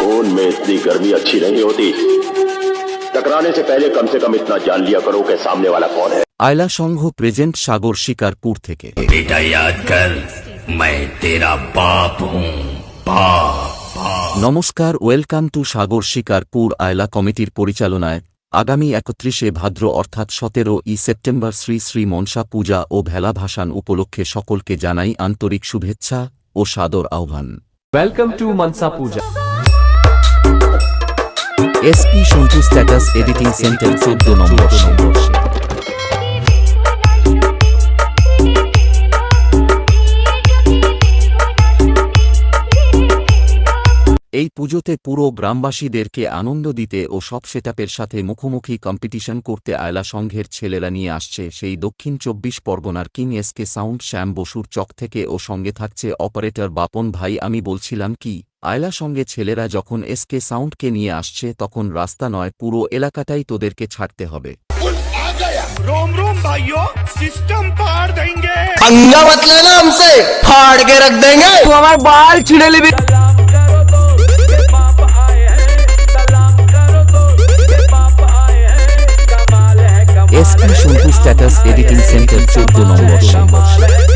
खून में इतनी गर्मी अच्छी नहीं होती। टकराने से पहले कम से कम इतना जान लिया करो कि सामने वाला कौन है। आयला संघ प्रेजेंट सागर शिकारपुर থেকে। बेटा याद कर, मैं तेरा बाप हूँ, बाप। নমস্কার, ওয়েলকাম টু সাগর শিকারপুর। আয়লা কমিটির পরিচালনায় আগামী 31শে ভাদ্র অর্থাৎ 17ই সেপ্টেম্বর শ্রী শ্রী মনসা পূজা ও ভেলা ভাসান উপলক্ষে সকলকে জানাই আন্তরিক শুভেচ্ছা ও সাদর আহ্বান। Welcome to Mansa Puja. SP Santu status editing centre 14 নম্বর সংঘর্ষে। এই পুজোতে পুরো গ্রামবাসীদেরকে আনন্দ দিতে ও সব সেটআপের সাথে মুখোমুখি কম্পিটিশন করতে আয়লা সংঘের ছেলেরা নিয়ে আসছে সেই দক্ষিণ 24 পরগনার কিং এসকে সাউন্ড শ্যাম বসুর চক থেকে ও সঙ্গে থাকছে অপারেটর বাপন ভাই। আমি বলছিলাম কি, আয়লা সঙ্গে ছেলেরা যখন এসকে সাউন্ডকে নিয়ে আসছে তখন রাস্তা নয়, পুরো এলাকাটাই তোদেরকে ছাড়তে হবে। रोम रोम भाइयों, सिस्टम पार देंगे। पंगा मत लेना हमसे, फाड़ के रख देंगे। तू हमारे बाल छिड़े ले भी। SP Santu status editing centre 14 নম্বর সংঘর্ষে।